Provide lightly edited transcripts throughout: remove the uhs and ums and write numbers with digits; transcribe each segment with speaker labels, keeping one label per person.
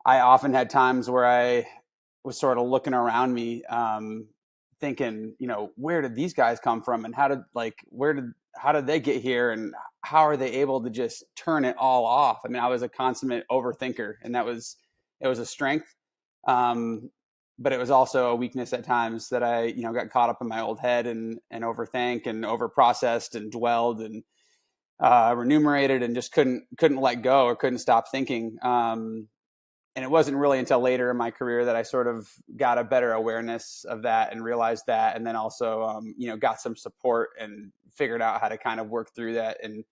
Speaker 1: I often had times where I was sort of looking around me, thinking, where did these guys come from, and how did they get here, and how are they able to just turn it all off? I mean, I was a consummate overthinker, and it was a strength, but it was also a weakness at times that I, got caught up in my old head and overthink and overprocessed and dwelled and remunerated and just couldn't let go or couldn't stop thinking. And it wasn't really until later in my career that I sort of got a better awareness of that and realized that, and then also, got some support and figured out how to kind of work through that and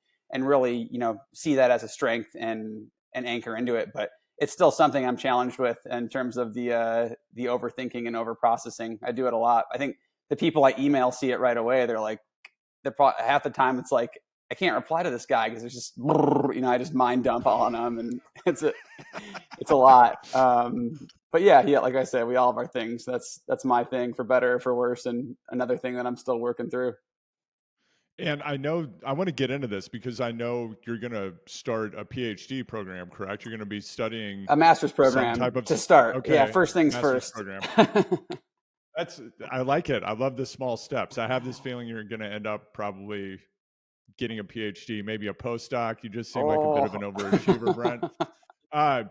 Speaker 1: really, see that as a strength and anchor into it. But it's still something I'm challenged with in terms of the overthinking and overprocessing. I do it a lot. I think the people I email see it right away. They're like, half the time it's like, I can't reply to this guy because there's just, I just mind dump on him, and it's a lot. But yeah, like I said, we all have our things. That's my thing, for better or for worse, and another thing that I'm still working through.
Speaker 2: And I know I want to get into this because I know you're going to start a PhD program, correct? You're going to be studying
Speaker 1: a master's program
Speaker 2: some type of
Speaker 1: to start.
Speaker 2: Okay,
Speaker 1: Yeah, first things
Speaker 2: master's
Speaker 1: first.
Speaker 2: program. I like it. I love the small steps. I have this feeling you're going to end up probably getting a PhD, maybe a postdoc. You just seem like a bit of an overachiever, Brent.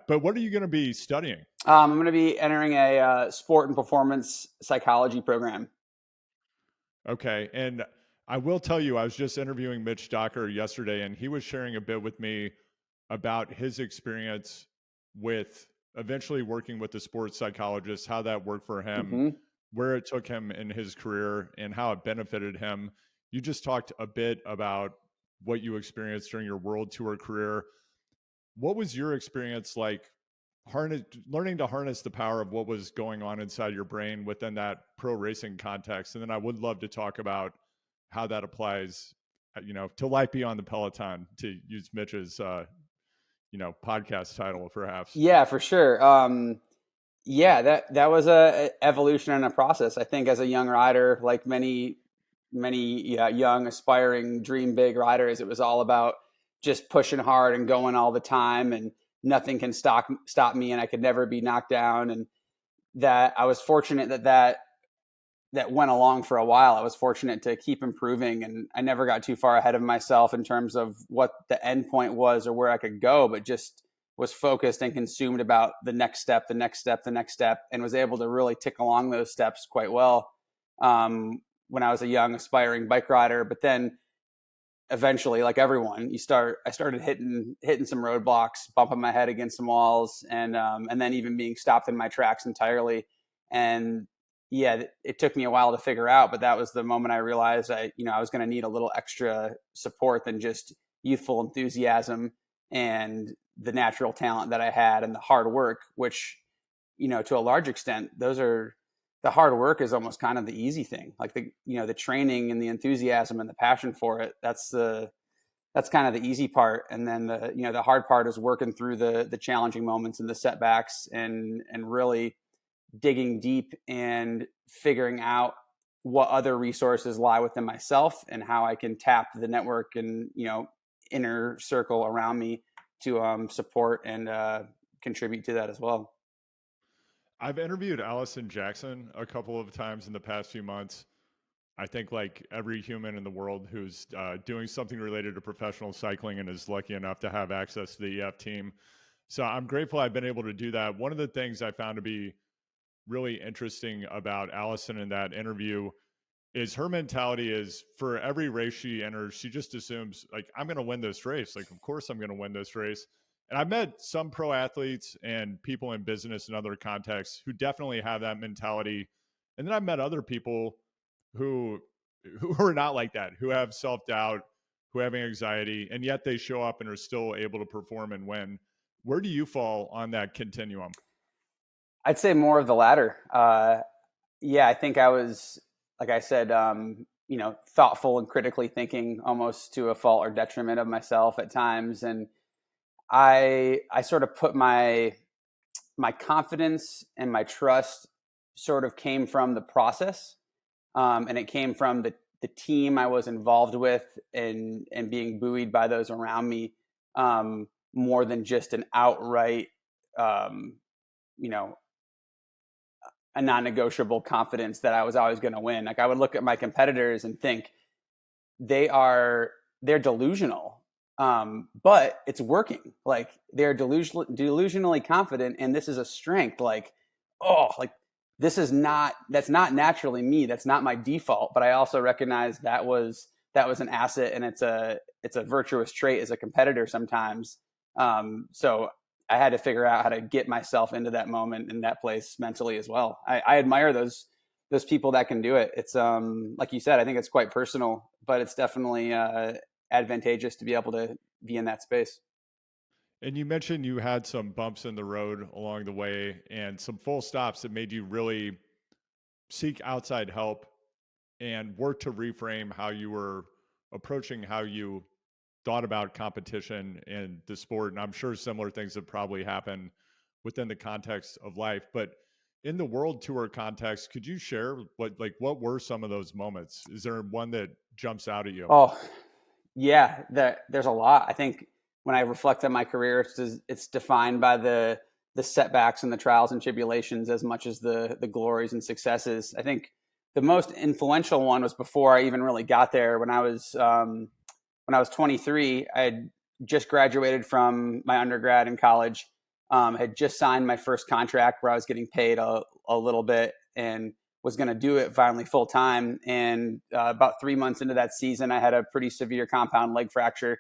Speaker 2: But what are you going to be studying?
Speaker 1: I'm going to be entering a sport and performance psychology program.
Speaker 2: Okay. And I will tell you, I was just interviewing Mitch Docker yesterday, and he was sharing a bit with me about his experience with eventually working with a sports psychologist, how that worked for him, where it took him in his career, and how it benefited him. You just talked a bit about what you experienced during your world tour career. What was your experience like learning to harness the power of what was going on inside your brain within that pro racing context? And then I would love to talk about how that applies, to life beyond the Peloton, to use Mitch's, podcast title, perhaps.
Speaker 1: Yeah, for sure. Yeah, that was a evolution and a process. I think as a young rider, like many young aspiring dream big riders, it was all about just pushing hard and going all the time, and nothing can stop me, and I could never be knocked down. And that I was fortunate that went along for a while. I was fortunate to keep improving, and I never got too far ahead of myself in terms of what the end point was or where I could go, but just was focused and consumed about the next step, and was able to really tick along those steps quite well when I was a young aspiring bike rider. But then eventually, like everyone, I started hitting some roadblocks, bumping my head against some walls, and then even being stopped in my tracks entirely. And yeah, it took me a while to figure out, but that was the moment I realized I was going to need a little extra support than just youthful enthusiasm and the natural talent that I had and the hard work, which, to a large extent, the hard work is almost kind of the easy thing. Like the training and the enthusiasm and the passion for it, that's kind of the easy part. And then the hard part is working through the challenging moments and the setbacks, and really digging deep and figuring out what other resources lie within myself and how I can tap the network and, inner circle around me to support and contribute to that as well.
Speaker 2: I've interviewed Allison Jackson a couple of times in the past few months. I think like every human in the world who's doing something related to professional cycling and is lucky enough to have access to the EF team. So I'm grateful I've been able to do that. One of the things I found to be really interesting about Allison in that interview is her mentality is, for every race she enters, she just assumes, like, I'm going to win this race. Like, of course I'm going to win this race. And I've met some pro athletes and people in business and other contexts who definitely have that mentality. And then I've met other people who are not like that, who have self-doubt, who have anxiety, and yet they show up and are still able to perform and win. Where do you fall on that continuum?
Speaker 1: I'd say more of the latter. Yeah, I think I was, like I said, thoughtful and critically thinking almost to a fault or detriment of myself at times. And I sort of put my confidence and my trust sort of came from the process. And it came from the team I was involved with and being buoyed by those around me, more than just an outright a non-negotiable confidence that I was always going to win. Like I would look at my competitors and think they're delusional, but it's working. Like they're delusionally confident, and this is a strength. Like, oh, like that's not naturally me. That's not my default. But I also recognize that was an asset, and it's a virtuous trait as a competitor sometimes. So I had to figure out how to get myself into that moment in that place mentally as well. I admire those people that can do it. It's like you said, I think it's quite personal, but it's definitely advantageous to be able to be in that space.
Speaker 2: And you mentioned you had some bumps in the road along the way and some full stops that made you really seek outside help and work to reframe how you were approaching how you thought about competition in the sport. And I'm sure similar things have probably happened within the context of life. But in the world tour context, could you share what were some of those moments? Is there one that jumps out at you?
Speaker 1: Oh, yeah, there's a lot. I think when I reflect on my career, it's defined by the setbacks and the trials and tribulations as much as the glories and successes. I think the most influential one was before I even really got there. When I was 23, I had just graduated from my undergrad in college, had just signed my first contract where I was getting paid a little bit and was going to do it finally full time. And about 3 months into that season, I had a pretty severe compound leg fracture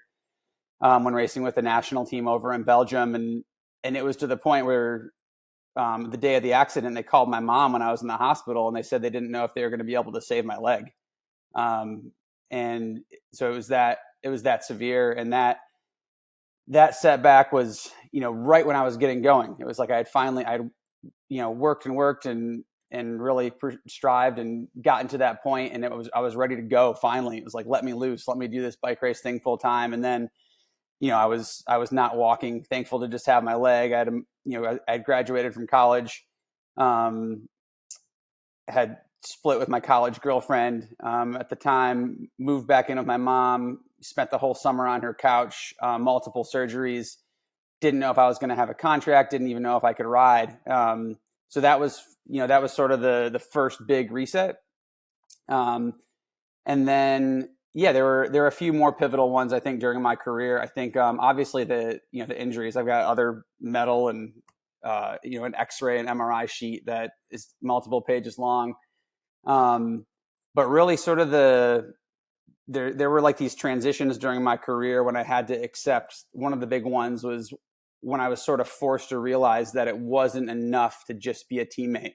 Speaker 1: when racing with the national team over in Belgium. And it was to the point where the day of the accident, they called my mom when I was in the hospital, and they said they didn't know if they were going to be able to save my leg. And so it was that severe, and that setback was, right when I was getting going. It was like I'd worked and really strived and gotten to that point, and I was ready to go. Finally, it was like, let me loose, let me do this bike race thing full time. And then, I was not walking. Thankful to just have my leg. I had graduated from college, had split with my college girlfriend at the time, moved back in with my mom, spent the whole summer on her couch, multiple surgeries, didn't know if I was going to have a contract, didn't even know if I could ride. So that was sort of the first big reset. And then, there were a few more pivotal ones, I think, during my career. I think, obviously the injuries. I've got other metal and, an X-ray and MRI sheet that is multiple pages long. But really sort of there were like these transitions during my career when I had to accept. One of the big ones was when I was sort of forced to realize that it wasn't enough to just be a teammate.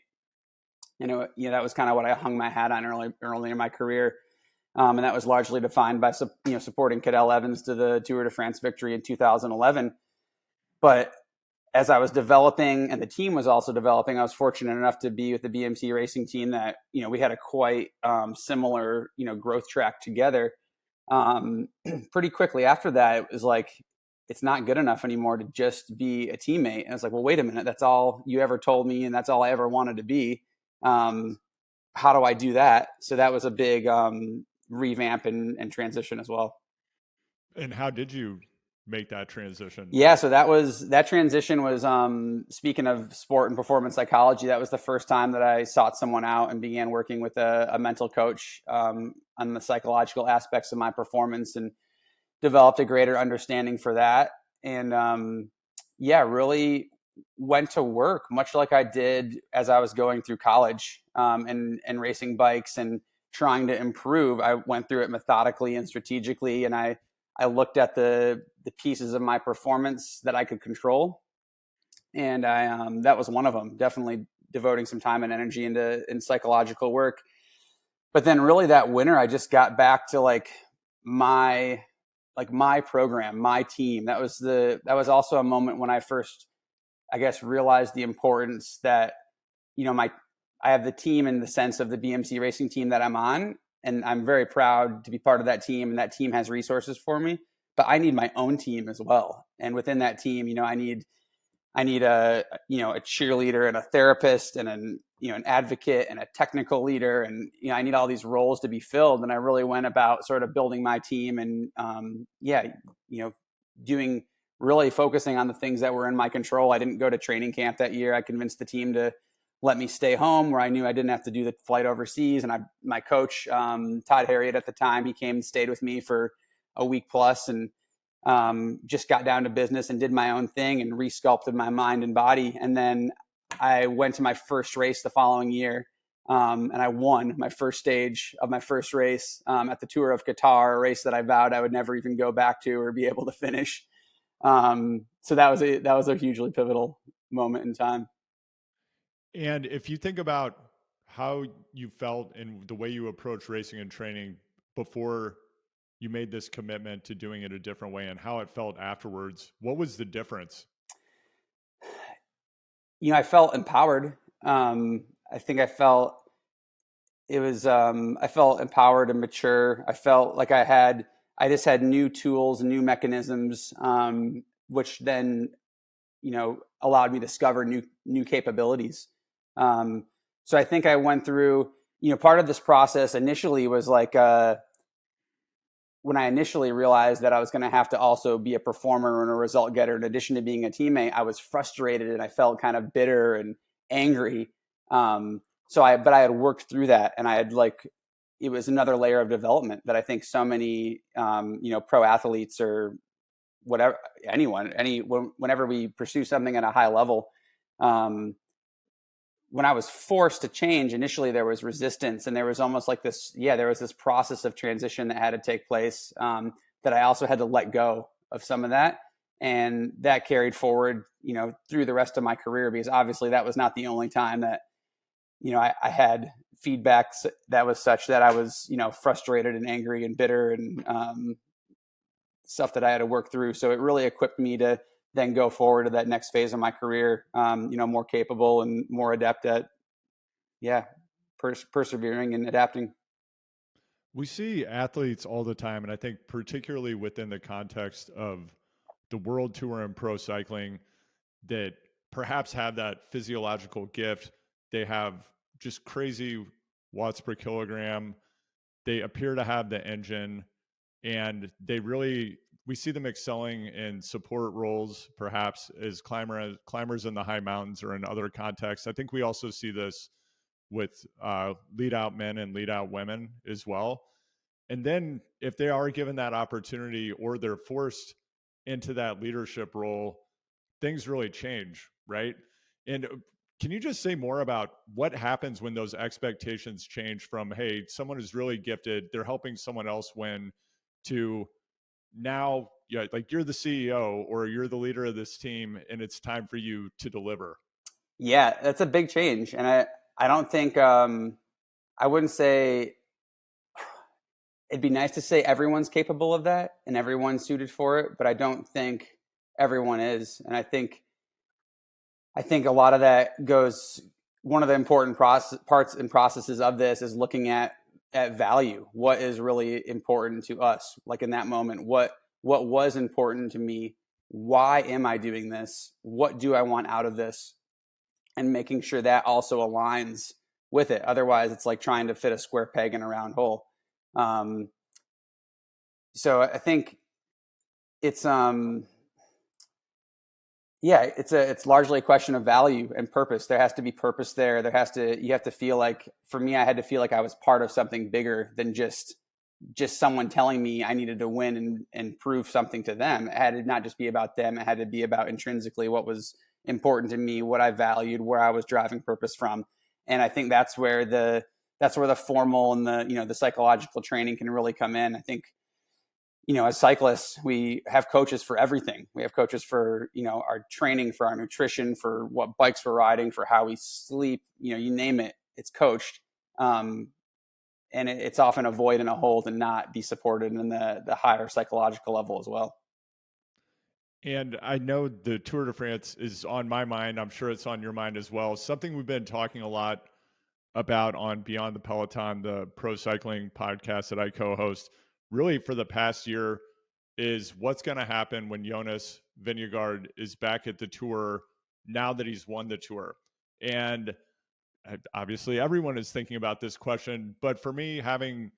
Speaker 1: That was kind of what I hung my hat on early in my career. And that was largely defined by, supporting Cadel Evans to the Tour de France victory in 2011. But as I was developing and the team was also developing, I was fortunate enough to be with the BMC racing team that, we had a quite similar, growth track together. Pretty quickly after that, it was like, it's not good enough anymore to just be a teammate. And it's like, well, wait a minute, that's all you ever told me, and that's all I ever wanted to be. How do I do that? So that was a big revamp and transition as well.
Speaker 2: And how did you make that transition?
Speaker 1: Yeah, so that transition was, speaking of sport and performance psychology, that was the first time that I sought someone out and began working with a mental coach on the psychological aspects of my performance, and developed a greater understanding for that. And really went to work much like I did as I was going through college, and racing bikes and trying to improve. I went through it methodically and strategically, and I looked at the pieces of my performance that I could control, and that was one of them. Definitely devoting some time and energy in psychological work. But then, really, that winter, I just got back to my program, my team. That was also a moment when I first, I guess, realized the importance that I have the team in the sense of the BMC racing team that I'm on, and I'm very proud to be part of that team, and that team has resources for me. But I need my own team as well, and within that team, I need a cheerleader and a therapist and an advocate and a technical leader, and I need all these roles to be filled. And I really went about sort of building my team and doing really focusing on the things that were in my control. I didn't go to training camp that year. I convinced the team to let me stay home where I knew I didn't have to do the flight overseas. And my coach, Todd Harriet at the time, he came and stayed with me for a week plus, and just got down to business and did my own thing and resculpted my mind and body. And then I went to my first race the following year, and I won my first stage of my first race at the Tour of Qatar, a race that I vowed I would never even go back to or be able to finish. So that was a hugely pivotal moment in time.
Speaker 2: And if you think about how you felt and the way you approach racing and training before you made this commitment to doing it a different way and how it felt afterwards, what was the difference?
Speaker 1: I felt empowered. I think I felt I felt empowered and mature. I felt like I just had new tools, new mechanisms, which then, allowed me to discover new capabilities. So I think I went through, part of this process initially was like, when I initially realized that I was going to have to also be a performer and a result getter, in addition to being a teammate, I was frustrated and I felt kind of bitter and angry. But I had worked through that, and it was another layer of development that I think so many, pro athletes or whatever, whenever we pursue something at a high level, when I was forced to change, initially there was resistance, and there was almost like there was this process of transition that had to take place, that I also had to let go of some of that. And that carried forward, through the rest of my career, because obviously that was not the only time that, I had feedbacks that was such that I was, frustrated and angry and bitter and stuff that I had to work through. So it really equipped me to then go forward to that next phase of my career, more capable and more adept at, persevering and adapting.
Speaker 2: We see athletes all the time, and I think particularly within the context of the world tour and pro cycling, that perhaps have that physiological gift. They have just crazy watts per kilogram. They appear to have the engine, and we see them excelling in support roles, perhaps as climbers in the high mountains or in other contexts. I think we also see this with lead out men and lead out women as well. And then if they are given that opportunity or they're forced into that leadership role, things really change, right? And can you just say more about what happens when those expectations change from, hey, someone is really gifted, they're helping someone else win, to now, like you're the CEO or you're the leader of this team and it's time for you to deliver?
Speaker 1: Yeah, that's a big change. And I don't think, I wouldn't say, it'd be nice to say everyone's capable of that and everyone's suited for it, but I don't think everyone is. And I think a lot of that goes, one of the important parts and processes of this is looking at value. What is really important to us? Like in that moment, what was important to me? Why am I doing this? What do I want out of this? And making sure that also aligns with it. Otherwise, it's like trying to fit a square peg in a round hole. So I think it's it's largely a question of value and purpose. There has to be purpose there. You have to feel like, for me, I had to feel like I was part of something bigger than just someone telling me I needed to win and prove something to them. It had to not just be about them. It had to be about intrinsically what was important to me, what I valued, where I was driving purpose from. And I think that's where the formal and the psychological training can really come in. I think, as cyclists, we have coaches for everything. We have coaches for, our training, for our nutrition, for what bikes we're riding, for how we sleep, you name it, it's coached. And it's often a void and a hole to not be supported in the higher psychological level as well.
Speaker 2: And I know the Tour de France is on my mind. I'm sure it's on your mind as well. Something we've been talking a lot about on Beyond the Peloton, the pro cycling podcast that I co-host, really for the past year, is what's going to happen when Jonas Vingegaard is back at the Tour now that he's won the Tour. And obviously everyone is thinking about this question, but for me, having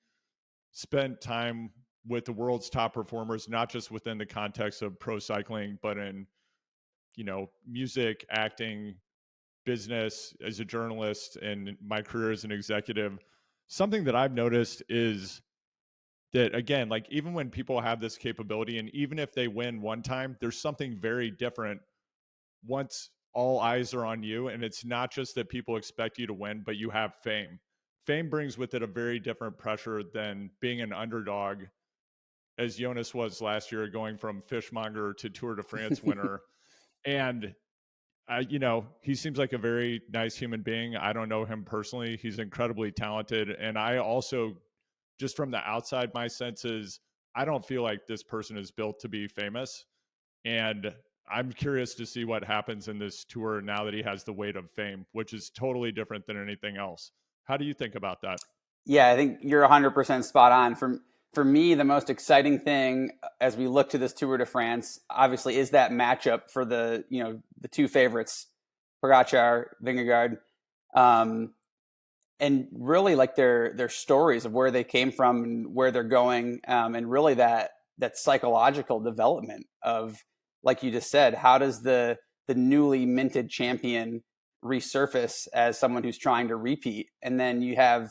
Speaker 2: spent time with the world's top performers, not just within the context of pro cycling, but in, music, acting, business, as a journalist, and my career as an executive. Something that I've noticed is that, again, like even when people have this capability, and even if they win one time, there's something very different once all eyes are on you. And it's not just that people expect you to win, but you have fame. Fame brings with it a very different pressure than being an underdog, as Jonas was last year, going from fishmonger to Tour de France winner. And he seems like a very nice human being. I don't know him personally. He's incredibly talented. And I also, just from the outside, my sense is I don't feel like this person is built to be famous. And I'm curious to see what happens in this tour now that he has the weight of fame, which is totally different than anything else. How do you think about that?
Speaker 1: Yeah, I think you're 100% spot on. For me, the most exciting thing as we look to this Tour de France, obviously, is that matchup for the two favorites, Pogačar, Vingegaard, and really like their stories of where they came from and where they're going, and really that psychological development of, like you just said, how does the newly minted champion resurface as someone who's trying to repeat, and then you have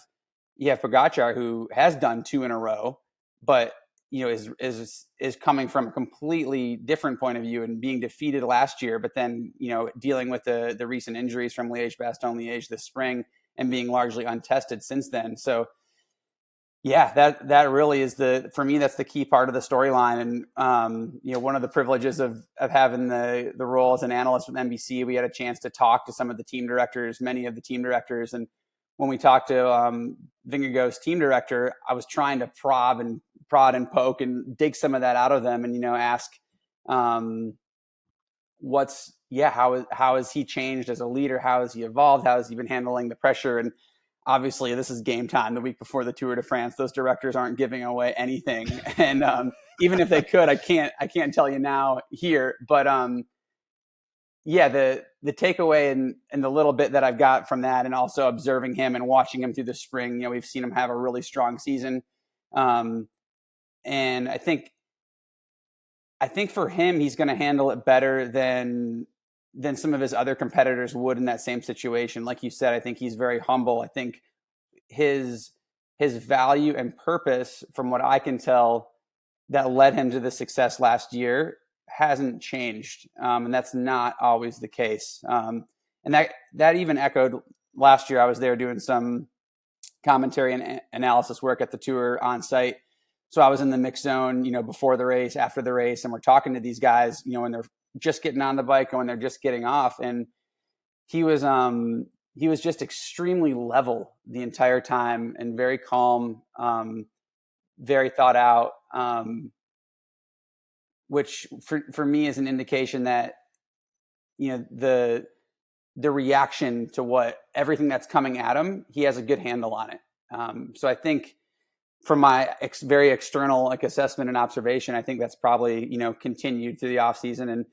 Speaker 1: Pogačar, who has done two in a row, but is coming from a completely different point of view and being defeated last year, but then dealing with the recent injuries from Liège-Bastogne-Liège this spring and being largely untested since then. So yeah, that really is for me, that's the key part of the storyline. And one of the privileges of having the role as an analyst with NBC, we had a chance to talk to some of the team directors, many of the team directors, and when we talked to Vingegaard's team director, I was trying to prod and poke and dig some of that out of them, and ask, how has he changed as a leader? How has he evolved? How has he been handling the pressure? And obviously, this is game time the week before the Tour de France. Those directors aren't giving away anything, and even if they could, I can't tell you now here, but the takeaway and the little bit that I've got from that, and also observing him and watching him through the spring, we've seen him have a really strong season. And I think for him, he's going to handle it better than some of his other competitors would in that same situation. Like you said, I think he's very humble. I think his value and purpose, from what I can tell, that led him to the success last year hasn't changed. And that's not always the case. And that even echoed last year. I was there doing some commentary and analysis work at the tour on site. So I was in the mix zone, before the race, after the race, and we're talking to these guys, when they're just getting on the bike and when they're just getting off. And he was just extremely level the entire time and very calm, very thought out, which for me is an indication that, the reaction to everything that's coming at him, he has a good handle on it. So I think from my very external assessment and observation, I think that's probably, continued through the off season and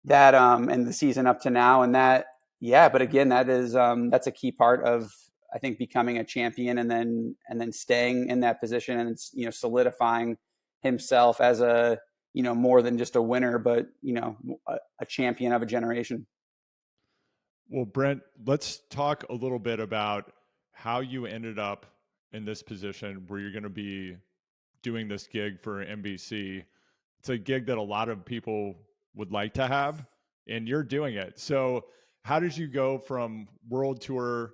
Speaker 1: that, and the season up to now. And that, but again, that is, that's a key part of, I think, becoming a champion and then staying in that position and, solidifying himself as a, more than just a winner, but, a champion of a generation.
Speaker 2: Well, Brent, let's talk a little bit about how you ended up in this position where you're going to be doing this gig for NBC. It's a gig that a lot of people would like to have, and you're doing it. So how did you go from world tour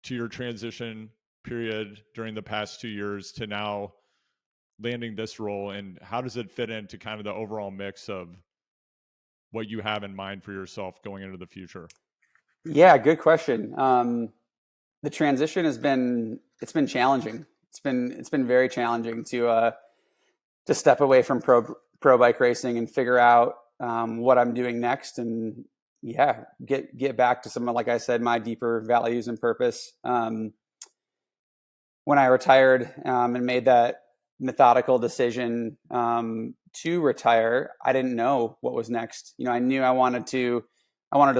Speaker 2: to your transition period during the past 2 years to now landing this role, and how does it fit into kind of the overall mix of what you have in mind for yourself going into the future?
Speaker 1: Yeah, good question. The transition it's been challenging. It's been very challenging to step away from pro bike racing and figure out what I'm doing next, and get back to some of, like I said, my deeper values and purpose. When I retired and made that methodical decision to retire, I didn't know what was next. I knew I wanted to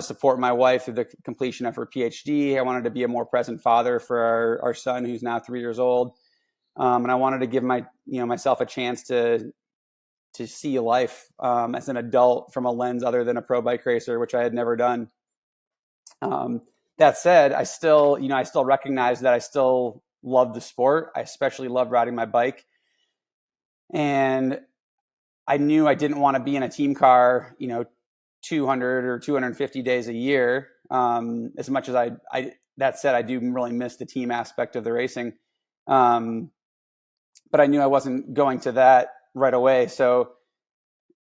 Speaker 1: support my wife through the completion of her PhD. I wanted to be a more present father for our son, who's now 3 years old. And I wanted to give myself a chance to see life as an adult from a lens other than a pro bike racer, which I had never done. That said, I still recognize that I still love the sport. I especially love riding my bike. And I knew I didn't want to be in a team car, 200 or 250 days a year. As much as that said, I do really miss the team aspect of the racing. But I knew I wasn't going to that right away. So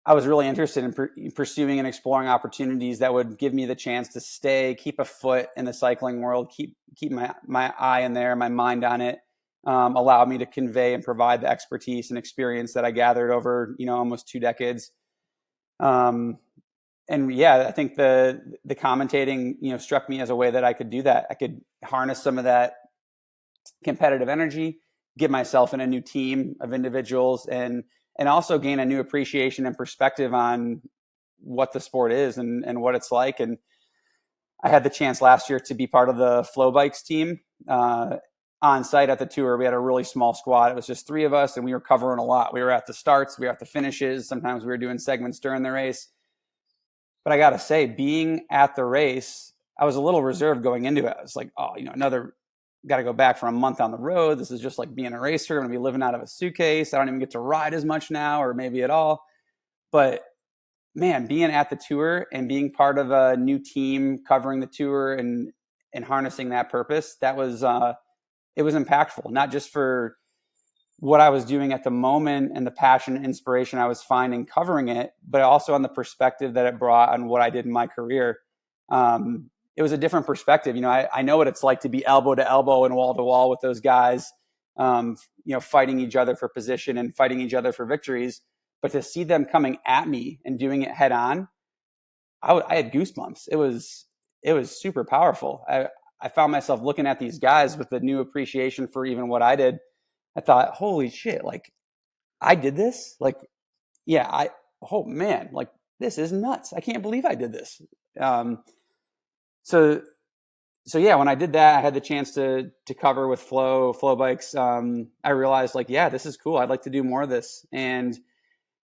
Speaker 1: I was really interested in pursuing and exploring opportunities that would give me the chance to keep a foot in the cycling world, keep my eye in there, my mind on it, allow me to convey and provide the expertise and experience that I gathered over, almost 2 decades. And yeah, I think the commentating, struck me as a way that I could do that. I could harness some of that competitive energy, get myself in a new team of individuals, and also gain a new appreciation and perspective on what the sport is and what it's like. And I had the chance last year to be part of the Flow Bikes team on site at the tour. We had a really small squad. It was just 3 of us, and we were covering a lot. We were at the starts, we were at the finishes. Sometimes we were doing segments during the race. But I got to say, being at the race, I was a little reserved going into it. I was like, got to go back for a month on the road. This is just like being a racer. I'm going to be living out of a suitcase. I don't even get to ride as much now, or maybe at all. But man, being at the tour and being part of a new team covering the tour and harnessing that purpose, it was impactful, not just for what I was doing at the moment and the passion and inspiration I was finding covering it, but also on the perspective that it brought on what I did in my career. It was a different perspective. I know what it's like to be elbow to elbow and wall to wall with those guys, fighting each other for position and fighting each other for victories. But to see them coming at me and doing it head on, I had goosebumps. It was super powerful. I found myself looking at these guys with a new appreciation for even what I did. I thought, holy shit, like I did this? Like, yeah, oh man, like this is nuts. I can't believe I did this. So yeah, when I did that, I had the chance to cover with Flow Bikes. I realized like, yeah, this is cool. I'd like to do more of this. And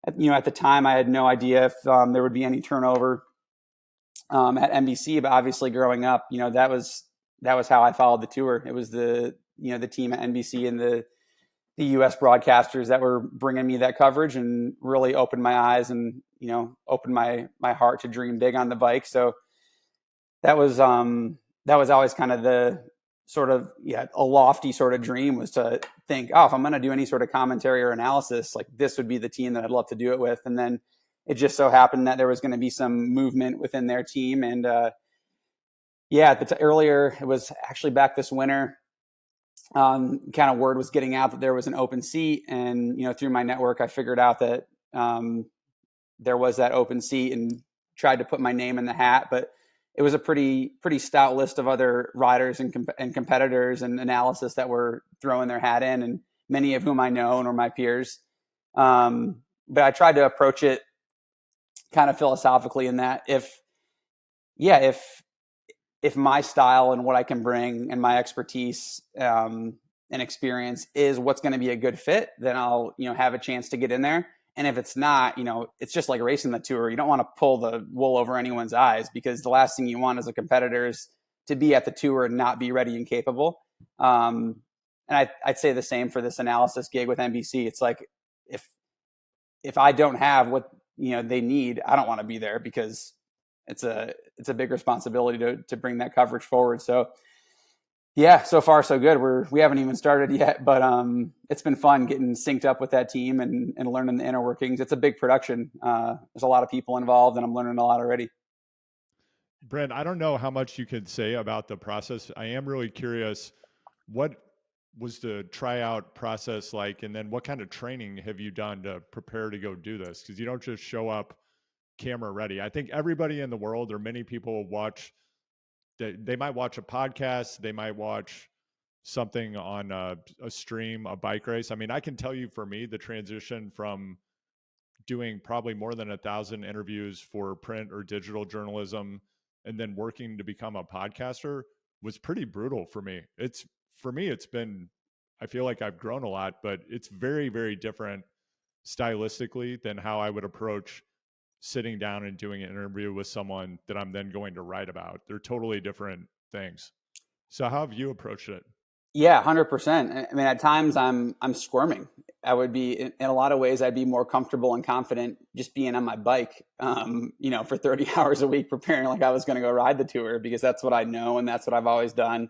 Speaker 1: at the time, I had no idea if there would be any turnover at NBC. But obviously, growing up, that was how I followed the tour. It was the team at NBC and the U.S. broadcasters that were bringing me that coverage and really opened my eyes and opened my heart to dream big on the bike. So that was always kind of the sort of a lofty sort of dream, was to think, if I'm going to do any sort of commentary or analysis, like this would be the team that I'd love to do it with. And then it just so happened that there was going to be some movement within their team. And earlier, it was actually back this winter, kind of word was getting out that there was an open seat. And through my network, I figured out that there was that open seat and tried to put my name in the hat. But it was a pretty stout list of other riders and competitors and analysis that were throwing their hat in, and many of whom I know and are my peers. But I tried to approach it kind of philosophically in that if my style and what I can bring and my expertise and experience is what's going to be a good fit, then I'll have a chance to get in there. And if it's not, it's just like racing the tour. You don't want to pull the wool over anyone's eyes, because the last thing you want as a competitor is to be at the tour and not be ready and capable. And I'd say the same for this analysis gig with NBC. It's like, if I don't have what they need, I don't want to be there, because it's a big responsibility to bring that coverage forward. So yeah, so far so good. We haven't even started yet, but it's been fun getting synced up with that team and learning the inner workings. It's a big production. There's a lot of people involved, and I'm learning a lot already.
Speaker 2: Brent, I don't know how much you could say about the process. I am really curious, what was the tryout process like? And then what kind of training have you done to prepare to go do this? Because you don't just show up camera ready. I think everybody in the world, or many people, they might watch a podcast, they might watch something on a stream, a bike race. I mean, I can tell you, for me, the transition from doing probably more than 1,000 interviews for print or digital journalism and then working to become a podcaster was pretty brutal for me. It's been, I feel like I've grown a lot, but it's very, very different stylistically than how I would approach sitting down and doing an interview with someone that I'm then going to write about. They're totally different things. So how have you approached it?
Speaker 1: Yeah, 100%. I mean, at times I'm squirming. I would be in a lot of ways I'd be more comfortable and confident just being on my bike, for 30 hours a week, preparing like I was going to go ride the tour, because that's what I know and that's what I've always done.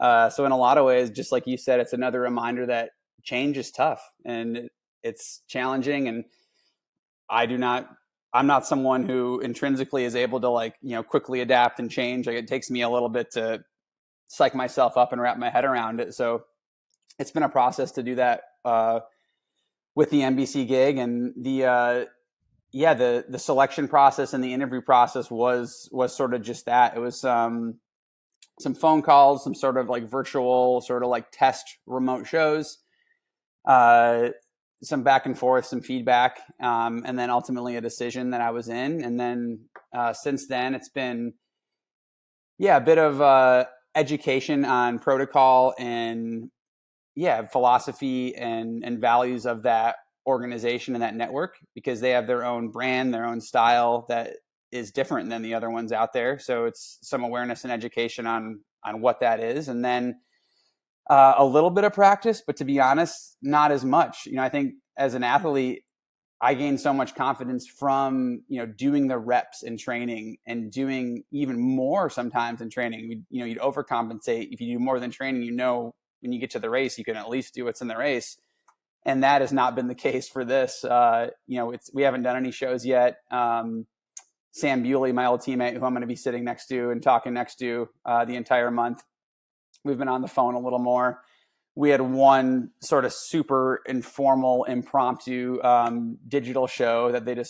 Speaker 1: So in a lot of ways, just like you said, it's another reminder that change is tough and it's challenging. And I do not, I'm not someone who intrinsically is able to quickly adapt and change. Like, it takes me a little bit to psych myself up and wrap my head around it. So it's been a process to do that with the NBC gig. And the selection process and the interview process was sort of just that. It was some phone calls, some sort of like virtual sort of like test remote shows, some back and forth, some feedback, and then ultimately a decision that I was in. And then since then, it's been a bit of education on protocol and philosophy and values of that organization and that network, because they have their own brand, their own style that is different than the other ones out there. So it's some awareness and education on what that is. And then a little bit of practice, but to be honest, not as much. I think as an athlete, I gained so much confidence from, doing the reps in training and doing even more sometimes in training. You'd overcompensate. If you do more than training, when you get to the race, you can at least do what's in the race. And that has not been the case for this. We haven't done any shows yet. Sam Bewley, my old teammate, who I'm going to be sitting next to and talking next to the entire month, we've been on the phone a little more. We had one sort of super informal, impromptu digital show that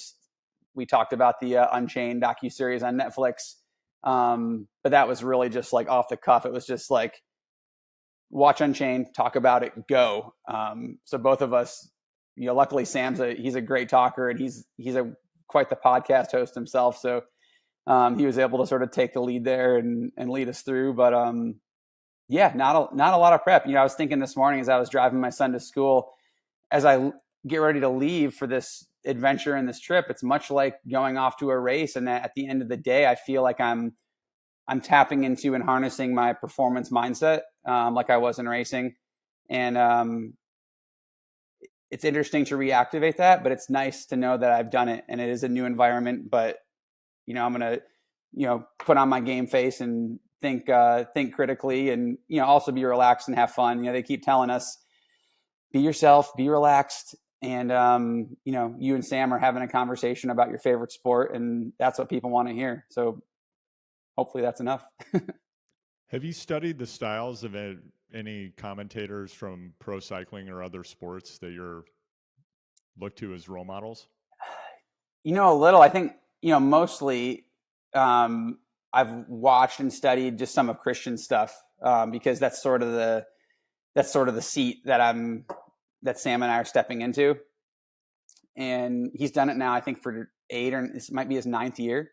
Speaker 1: we talked about the Unchained docuseries on Netflix. But that was really just like off the cuff. It was just like, watch Unchained, talk about it, go. So both of us, luckily he's a great talker, and he's quite the podcast host himself. So he was able to sort of take the lead there and lead us through. But not a lot of prep. I was thinking this morning as I was driving my son to school, as I get ready to leave for this adventure and this trip, it's much like going off to a race. And at the end of the day, I feel like I'm tapping into and harnessing my performance mindset, like I was in racing. And it's interesting to reactivate that, but it's nice to know that I've done it, and it is a new environment. But I'm going to put on my game face and think critically, and also be relaxed and have fun. They keep telling us, be yourself, be relaxed. And you and Sam are having a conversation about your favorite sport, and that's what people want to hear. So hopefully that's enough.
Speaker 2: Have you studied the styles of any commentators from pro cycling or other sports that you're look to as role models?
Speaker 1: A little. I think mostly I've watched and studied just some of Christian's stuff, because that's sort of the seat that Sam and I are stepping into. And he's done it now, I think, for 8, or this might be his 9th year.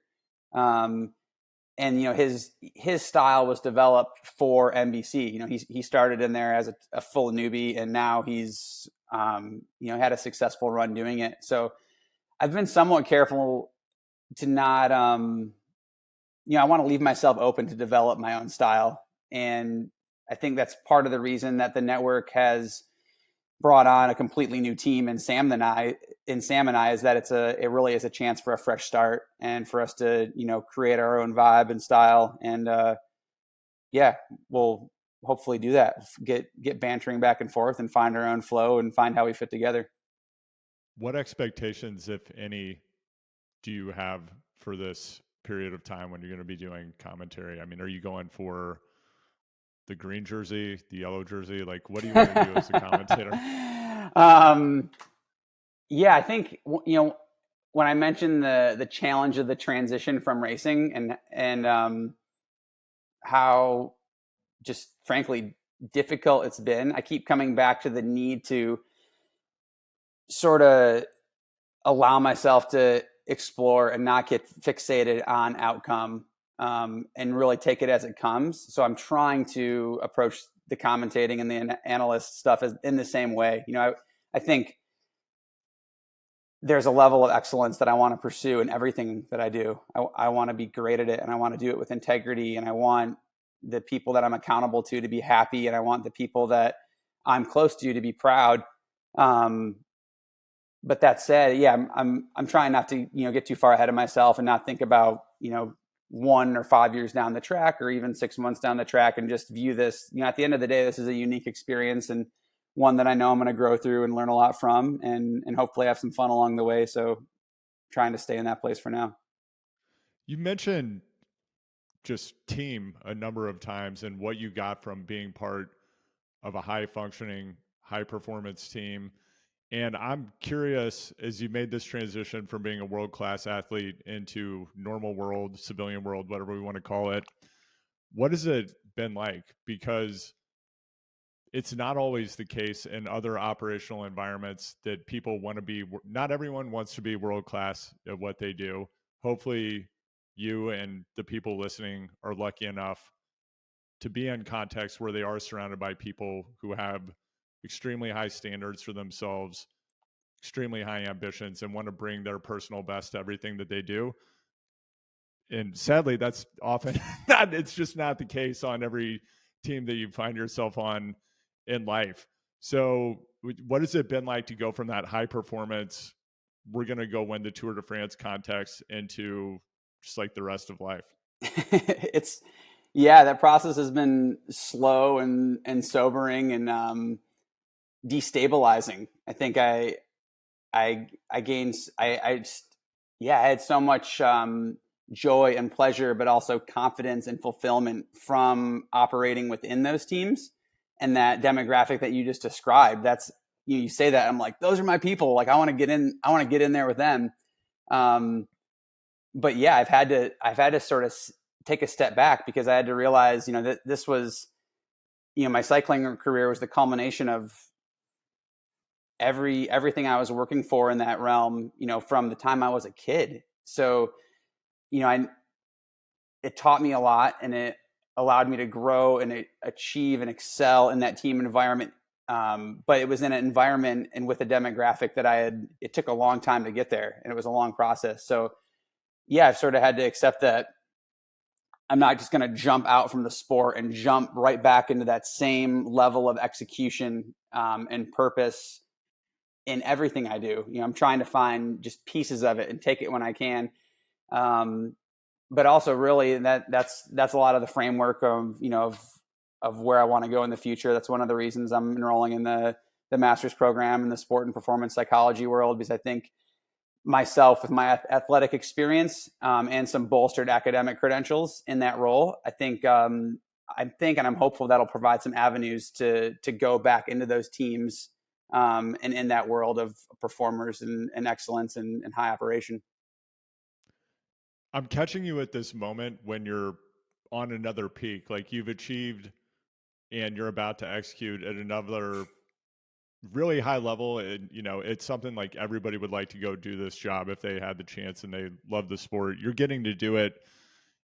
Speaker 1: And his style was developed for NBC. He started in there as a full newbie, and now he's had a successful run doing it. So I've been somewhat careful to not I want to leave myself open to develop my own style. And I think that's part of the reason that the network has brought on a completely new team in Sam and I, is that it really is a chance for a fresh start, and for us to, create our own vibe and style. And we'll hopefully do that, get bantering back and forth and find our own flow and find how we fit together.
Speaker 2: What expectations, if any, do you have for this period of time when you're going to be doing commentary? I mean, are you going for the green jersey, the yellow jersey? Like, what do you want to do as a commentator?
Speaker 1: I think, when I mentioned the challenge of the transition from racing and how just frankly difficult it's been, I keep coming back to the need to sort of allow myself to explore and not get fixated on outcome, and really take it as it comes. So I'm trying to approach the commentating and the analyst stuff is in the same way. I think there's a level of excellence that I want to pursue in everything that I do. I want to be great at it, and I want to do it with integrity, and I want the people that I'm accountable to be happy, and I want the people that I'm close to be proud. But that said, yeah, I'm trying not to get too far ahead of myself and not think about 1 or 5 years down the track or even 6 months down the track, and just view this. At the end of the day, this is a unique experience and one that I know I'm going to grow through and learn a lot from, and hopefully have some fun along the way. So trying to stay in that place for now.
Speaker 2: You mentioned just team a number of times and what you got from being part of a high functioning, high performance team. And I'm curious, as you made this transition from being a world-class athlete into normal world, civilian world, whatever we want to call it, what has it been like? Because it's not always the case in other operational environments that people want to be, not everyone wants to be world-class at what they do. Hopefully you and the people listening are lucky enough to be in contexts where they are surrounded by people who have extremely high standards for themselves, extremely high ambitions, and want to bring their personal best to everything that they do. And sadly, that's often not, it's just not the case on every team that you find yourself on in life. So what has it been like to go from that high performance, we're going to go win the Tour de France context, into just like the rest of life?
Speaker 1: That process has been slow and sobering and destabilizing. I think I had so much joy and pleasure, but also confidence and fulfillment from operating within those teams and that demographic that you just described. That's you say that, I'm like, those are my people. Like I want to get in there with them. But yeah, I've had to sort of take a step back, because I had to realize, that this was, my cycling career was the culmination of everything I was working for in that realm, from the time I was a kid. So, it taught me a lot, and it allowed me to grow and achieve and excel in that team environment. But it was in an environment and with a demographic that it took a long time to get there, and it was a long process. So yeah, I've sort of had to accept that I'm not just going to jump out from the sport and jump right back into that same level of execution and purpose in everything I do. I'm trying to find just pieces of it and take it when I can. But also really that's a lot of the framework of where I want to go in the future. That's one of the reasons I'm enrolling in the master's program in the sport and performance psychology world, because I think myself, with my athletic experience and some bolstered academic credentials in that role, I think and I'm hopeful that'll provide some avenues to go back into those teams and in that world of performers and excellence and high operation.
Speaker 2: I'm catching you at this moment when you're on another peak, like you've achieved and you're about to execute at another really high level. And it's something like everybody would like to go do this job if they had the chance and they love the sport. You're getting to do it.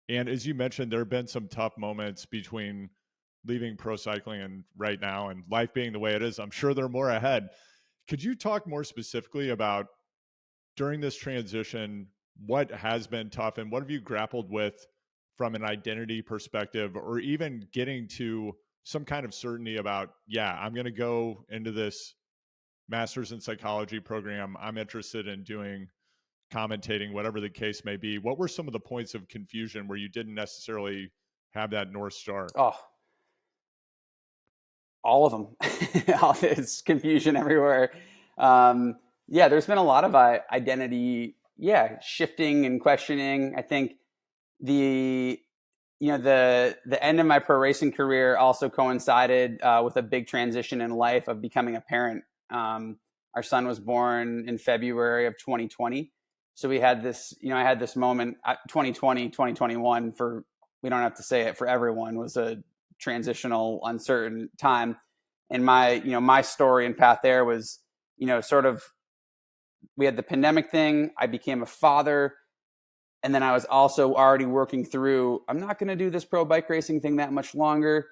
Speaker 2: And as you mentioned, there have been some tough moments between leaving pro cycling and right now, and life being the way it is. I'm sure there are more ahead. Could you talk more specifically about, during this transition, what has been tough and what have you grappled with from an identity perspective, or even getting to some kind of certainty about, I'm going to go into this master's in psychology program. I'm interested in doing commentating, whatever the case may be. What were some of the points of confusion where you didn't necessarily have that North Star?
Speaker 1: Oh, all of them. It's confusion everywhere. There's been a lot of identity, shifting and questioning. I think the end of my pro racing career also coincided with a big transition in life of becoming a parent. Our son was born in February of 2020. So we had this, I had this moment, 2020, 2021, we don't have to say it, for everyone, was a transitional, uncertain time. And my story and path there was, sort of, we had the pandemic thing. I became a father. And then I was also already working through, I'm not going to do this pro bike racing thing that much longer.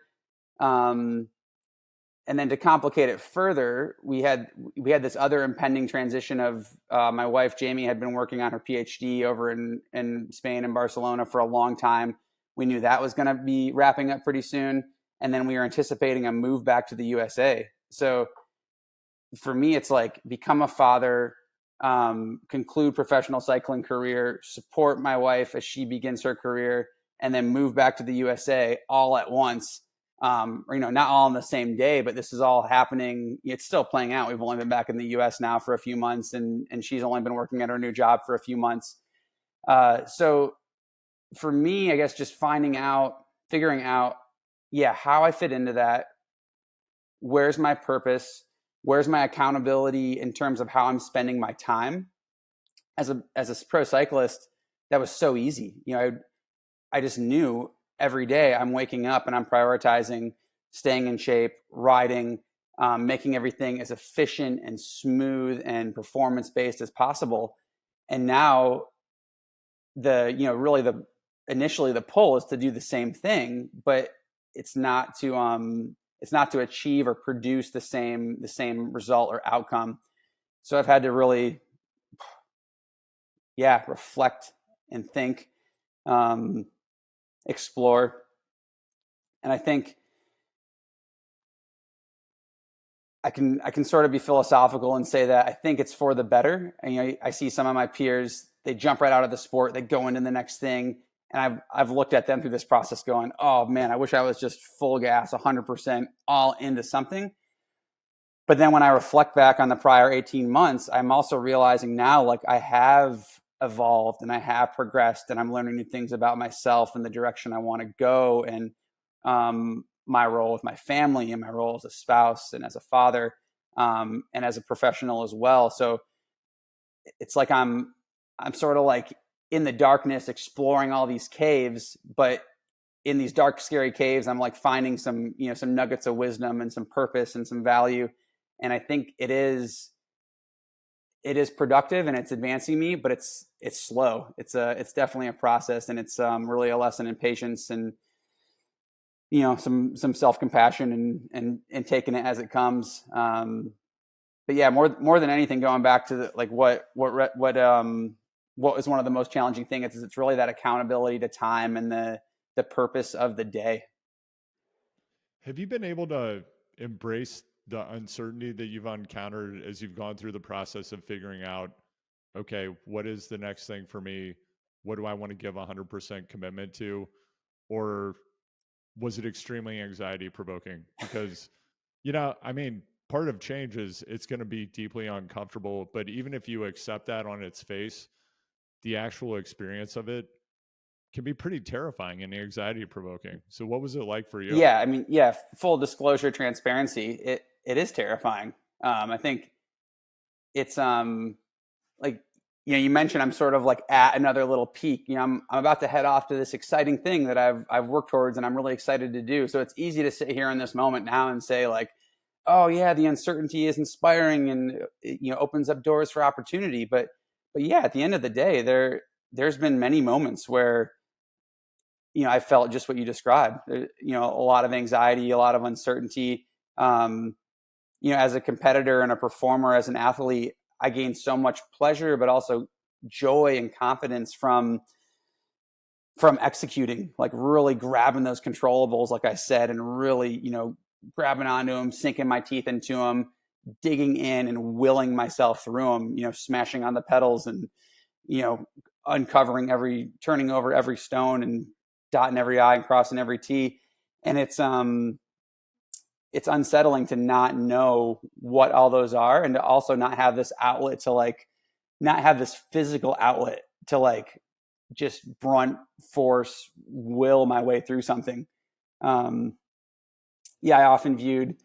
Speaker 1: and then to complicate it further, we had this other impending transition of my wife Jamie had been working on her PhD over in Spain and Barcelona for a long time. We knew that was going to be wrapping up pretty soon, and then we were anticipating a move back to the USA. So for me, it's like become a father, conclude professional cycling career, support my wife as she begins her career, and then move back to the USA all at once. Or, not all on the same day, but this is all happening. It's still playing out. We've only been back in the US now for a few months, and she's only been working at her new job for a few months. So for me, I guess just figuring out, how I fit into that. Where's my purpose? Where's my accountability in terms of how I'm spending my time? As a pro cyclist, that was so easy. I just knew every day I'm waking up and I'm prioritizing staying in shape, riding, making everything as efficient and smooth and performance-based as possible. And now initially the pull is to do the same thing, but it's not to achieve or produce the same result or outcome. So I've had to really, reflect and think, explore. And I think I can sort of be philosophical and say that I think it's for the better. And, I see some of my peers, they jump right out of the sport, they go into the next thing. And I've looked at them through this process going, oh man, I wish I was just full gas, 100% all into something. But then when I reflect back on the prior 18 months, I'm also realizing now, like, I have evolved and I have progressed and I'm learning new things about myself and the direction I want to go, and my role with my family and my role as a spouse and as a father, and as a professional as well. So it's like I'm sort of like in the darkness exploring all these caves, but in these dark, scary caves, I'm like finding some nuggets of wisdom and some purpose and some value. And I think it is productive and it's advancing me, but it's slow. It's definitely a process, and it's really a lesson in patience and some self-compassion and taking it as it comes. But yeah, more than anything, going back to what was one of the most challenging things is it's really that accountability to time and the purpose of the day.
Speaker 2: Have you been able to embrace the uncertainty that you've encountered as you've gone through the process of figuring out, okay, what is the next thing for me? What do I want to give 100% commitment to? Or was it extremely anxiety provoking? Because, part of change is it's going to be deeply uncomfortable, but even if you accept that on its face, the actual experience of it can be pretty terrifying and anxiety provoking. So what was it like for you?
Speaker 1: Yeah. Full disclosure, transparency. It is terrifying. I think it's like, you mentioned I'm sort of like at another little peak. I'm about to head off to this exciting thing that I've worked towards and I'm really excited to do. So it's easy to sit here in this moment now and say like, oh yeah, the uncertainty is inspiring and opens up doors for opportunity. But yeah, at the end of the day, there's been many moments where I felt just what you described. A lot of anxiety, a lot of uncertainty. As a competitor and a performer, as an athlete, I gained so much pleasure, but also joy and confidence from executing, like really grabbing those controllables, like I said, and really, grabbing onto them, sinking my teeth into them, digging in and willing myself through them, smashing on the pedals and, turning over every stone and dotting every I and crossing every T. And it's unsettling to not know what all those are, and to also not have this outlet to not have this physical outlet to just brunt force will my way through something. I often view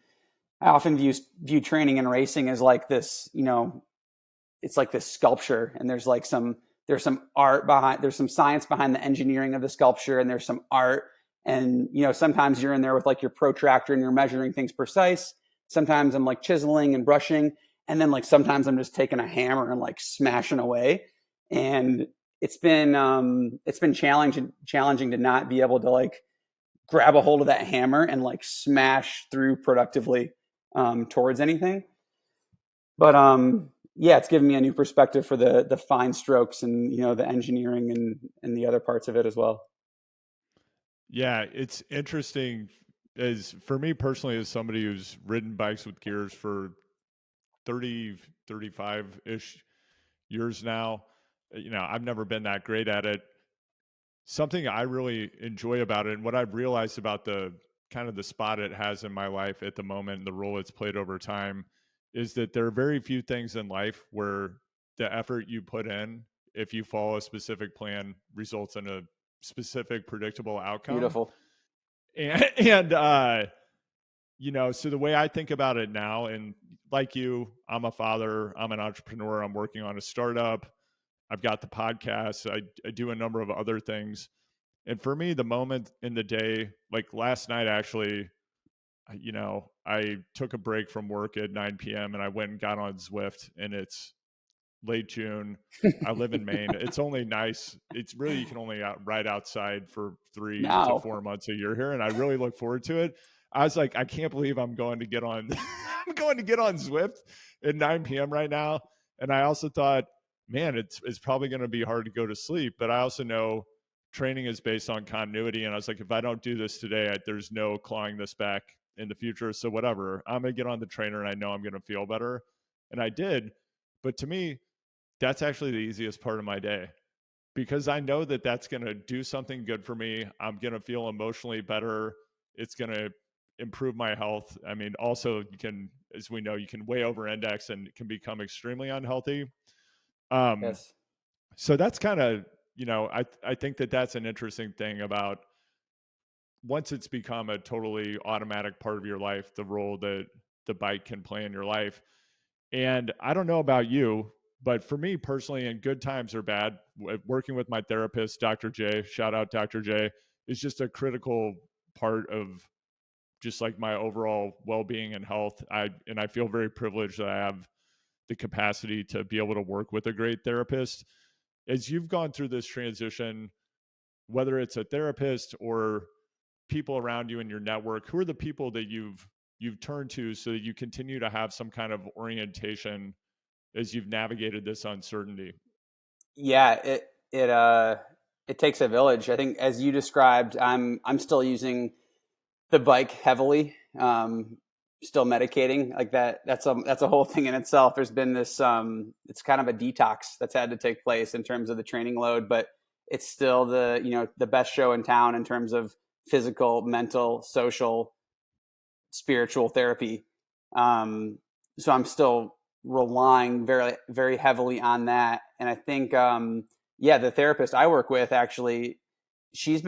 Speaker 1: training and racing as like this, it's like this sculpture, and there's some art behind, there's some science behind the engineering of the sculpture, and there's some art. And, sometimes you're in there with like your protractor and you're measuring things precise. Sometimes I'm like chiseling and brushing. And then sometimes I'm just taking a hammer and smashing away. And it's been challenging to not be able to grab a hold of that hammer and smash through productively. towards anything. But yeah, it's given me a new perspective for the fine strokes and the engineering and the other parts of it as well.
Speaker 2: Yeah, it's interesting as for me personally, as somebody who's ridden bikes with gears for 30, 35-ish years now, I've never been that great at it. Something I really enjoy about it, and what I've realized about the kind of the spot it has in my life at the moment and the role it's played over time, is that there are very few things in life where the effort you put in, if you follow a specific plan, results in a specific predictable outcome.
Speaker 1: Beautiful.
Speaker 2: And so the way I think about it now, and like you, I'm a father, I'm an entrepreneur, I'm working on a startup, I've got the podcast, I do a number of other things. And for me, the moment in the day, like last night, actually, I took a break from work at 9 p.m. and I went and got on Zwift, and it's late June. I live in Maine. It's only nice. It's really, you can only ride outside for 3 to
Speaker 1: Now,
Speaker 2: 4 months a year here. And I really look forward to it. I was like, I can't believe I'm going to get on, I'm going to get on Zwift at 9 p.m. right now. And I also thought, man, it's probably going to be hard to go to sleep. But I also know training is based on continuity. And I was like, if I don't do this today, there's no clawing this back in the future. So whatever, I'm going to get on the trainer and I know I'm going to feel better. And I did. But to me, that's actually the easiest part of my day, because I know that that's going to do something good for me. I'm going to feel emotionally better. It's going to improve my health. I mean, also you can, as we know, you can way over index and can become extremely unhealthy.
Speaker 1: yes.
Speaker 2: So that's kind of, I think that that's an interesting thing about once it's become a totally automatic part of your life, the role that the bike can play in your life. And I don't know about you, but for me personally, in good times or bad, working with my therapist, Dr. J, shout out Dr. J, is just a critical part of just like my overall well-being and health. I feel very privileged that I have the capacity to be able to work with a great therapist. As you've gone through this transition, whether it's a therapist or people around you in your network, who are the people that you've turned to so that you continue to have some kind of orientation as you've navigated this uncertainty?
Speaker 1: Yeah, it takes a village. I think, as you described, I'm still using the bike heavily, still medicating like that. That's a whole thing in itself. There's been this it's kind of a detox that's had to take place in terms of the training load, but it's still the best show in town in terms of physical, mental, social, spiritual therapy. So I'm still relying very, very heavily on that. And I think, yeah, the therapist I work with, actually, she's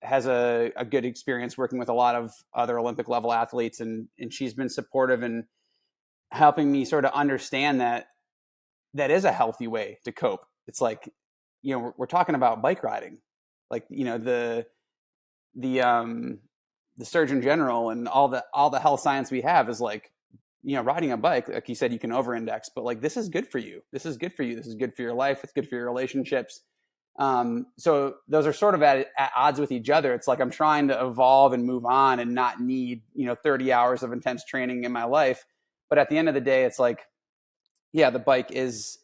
Speaker 1: has a good experience working with a lot of other Olympic level athletes. And she's been supportive in helping me sort of understand that is a healthy way to cope. It's like, we're talking about bike riding, like, the Surgeon General and all the health science we have is like, riding a bike, like you said, you can over index, but like, this is good for you. This is good for you. This is good for your life. It's good for your relationships. So those are sort of at odds with each other. It's like, I'm trying to evolve and move on and not need, 30 hours of intense training in my life. But at the end of the day, it's like, yeah, the bike it's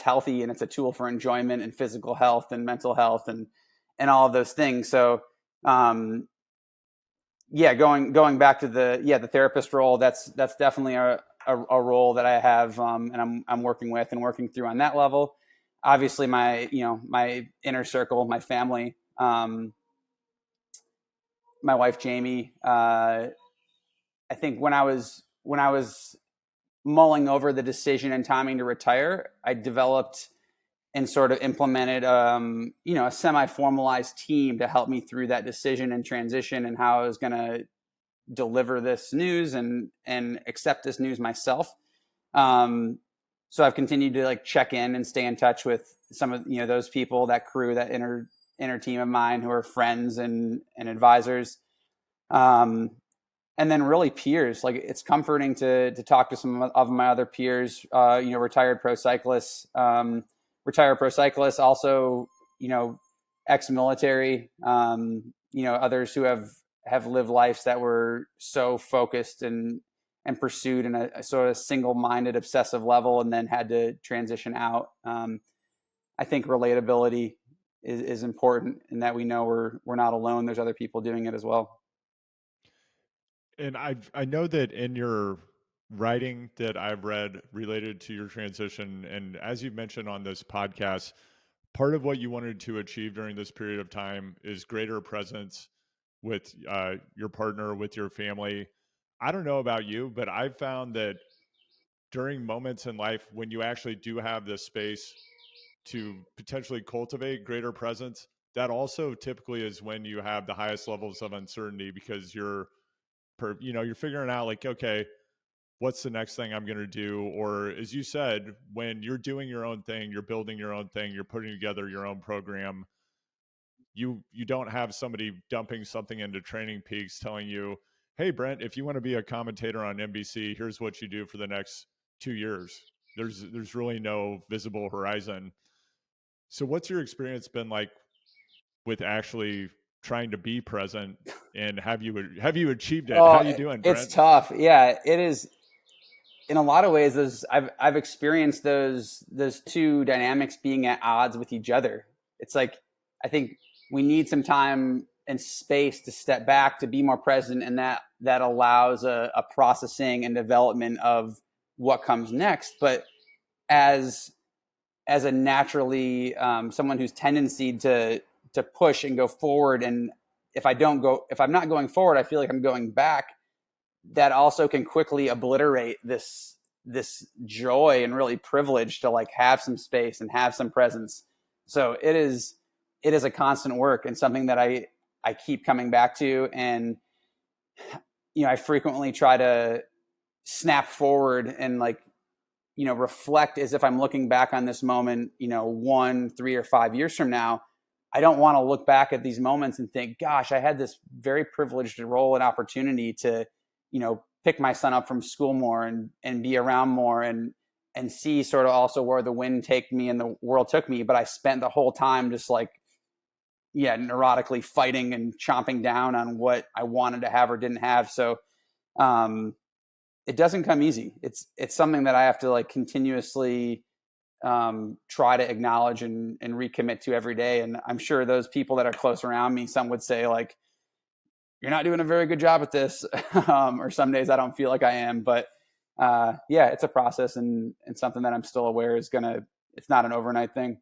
Speaker 1: healthy and it's a tool for enjoyment and physical health and mental health and all of those things. So, yeah, going back to the therapist role, that's definitely a role that I have, and I'm working with and working through on that level. Obviously, my inner circle, my family, my wife Jamie. I think when I was mulling over the decision and timing to retire, I developed and sort of implemented, a semi-formalized team to help me through that decision and transition and how I was going to deliver this news and accept this news myself. So I've continued to like check in and stay in touch with some of, those people, that crew, that inner team of mine who are friends and advisors. And then really peers, like it's comforting to talk to some of my other peers, retired pro cyclists, also, ex-military, others who have have lived lives that were so focused and pursued in a sort of single-minded, obsessive level, and then had to transition out. I think relatability is important, in that we know we're not alone. There's other people doing it as well.
Speaker 2: And I know that in your writing that I've read related to your transition, and as you've mentioned on this podcast, part of what you wanted to achieve during this period of time is greater presence with your partner, with your family. I don't know about you, but I've found that during moments in life when you actually do have this space to potentially cultivate greater presence, that also typically is when you have the highest levels of uncertainty, because you're figuring out like, okay, what's the next thing I'm going to do? Or as you said, when you're doing your own thing, you're building your own thing, you're putting together your own program, you don't have somebody dumping something into Training Peaks telling you, hey Brent, if you want to be a commentator on NBC, here's what you do for the next 2 years. There's really no visible horizon. So what's your experience been like with actually trying to be present, and have you achieved it? How
Speaker 1: Oh,
Speaker 2: you doing,
Speaker 1: it's
Speaker 2: Brent?
Speaker 1: tough. Yeah, it is. In a lot of ways, I've experienced those two dynamics being at odds with each other. It's like, I think we need some time and space to step back, to be more present, and that allows a processing and development of what comes next. But as as a naturally someone whose tendency to push and go forward, and if I'm not going forward, I feel like I'm going back. That also can quickly obliterate this joy and really privilege to like have some space and have some presence. So it is a constant work, and something that I keep coming back to. And I frequently try to snap forward and like, reflect as if I'm looking back on this moment, 1, 3, or 5 years from now. I don't want to look back at these moments and think, gosh, I had this very privileged role and opportunity to, pick my son up from school more and be around more and see sort of also where the wind take me and the world took me. But I spent the whole time just like, yeah, neurotically fighting and chomping down on what I wanted to have or didn't have. So, it doesn't come easy. It's something that I have to like continuously try to acknowledge and recommit to every day. And I'm sure those people that are close around me, some would say like, you're not doing a very good job at this. Or some days I don't feel like I am, but yeah, it's a process, and something that I'm still aware it's not an overnight thing.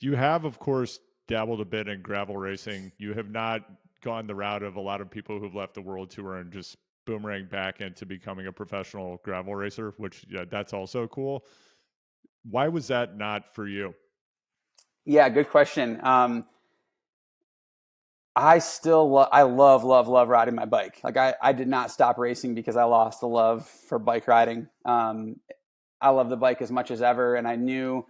Speaker 2: You have, of course, dabbled a bit in gravel racing. You have not gone the route of a lot of people who've left the world tour and just boomerang back into becoming a professional gravel racer, which, yeah, that's also cool. Why was that not for you?
Speaker 1: Yeah, good question. I love, love, love riding my bike. Like I did not stop racing because I lost the love for bike riding. I love the bike as much as ever. And I knew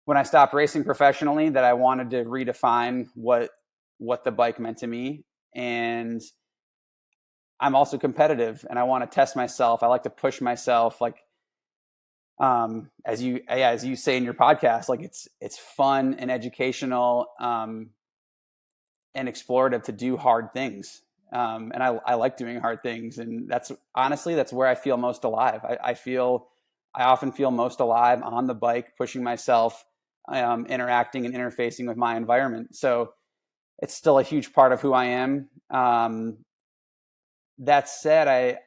Speaker 1: when I stopped racing professionally that I wanted to redefine what the bike meant to me. And I'm also competitive, and I want to test myself. I like to push myself. Like, as you say in your podcast, like it's fun and educational, and explorative to do hard things. And I like doing hard things. And that's honestly, that's where I feel most alive. I often feel most alive on the bike, pushing myself, interacting and interfacing with my environment. So it's still a huge part of who I am. That said,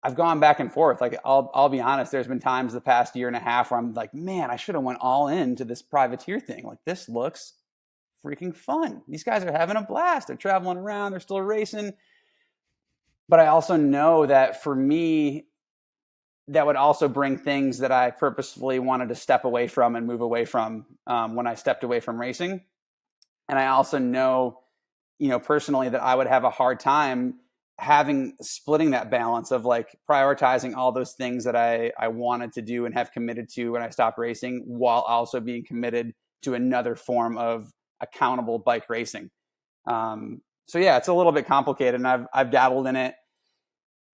Speaker 1: I've gone back and forth. Like I'll be honest, there's been times the past year and a half where I'm like, man, I should have went all into this privateer thing. Like this looks freaking fun. These guys are having a blast. They're traveling around. They're still racing. But I also know that for me, that would also bring things that I purposefully wanted to step away from and move away from, when I stepped away from racing. And I also know, personally, that I would have a hard time splitting that balance of like prioritizing all those things that I wanted to do and have committed to when I stopped racing, while also being committed to another form of accountable bike racing. So yeah, it's a little bit complicated, and I've dabbled in it,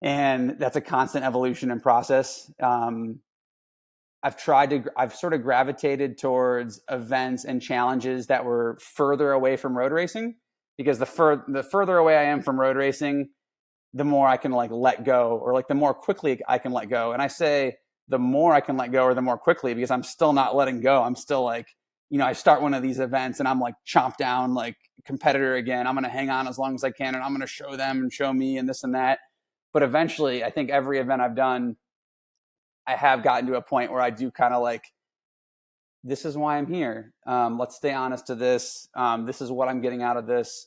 Speaker 1: and that's a constant evolution and process. I've sort of gravitated towards events and challenges that were further away from road racing. because the further away I am from road racing, the more I can like let go, or like the more quickly I can let go. And I say the more I can let go or the more quickly, because I'm still not letting go. I'm still like, I start one of these events and I'm like chomped down, like competitor again. I'm going to hang on as long as I can, and I'm going to show them and show me and this and that. But eventually, I think every event I've done, I have gotten to a point where I do kind of like, this is why I'm here. Let's stay honest to this. This is what I'm getting out of this.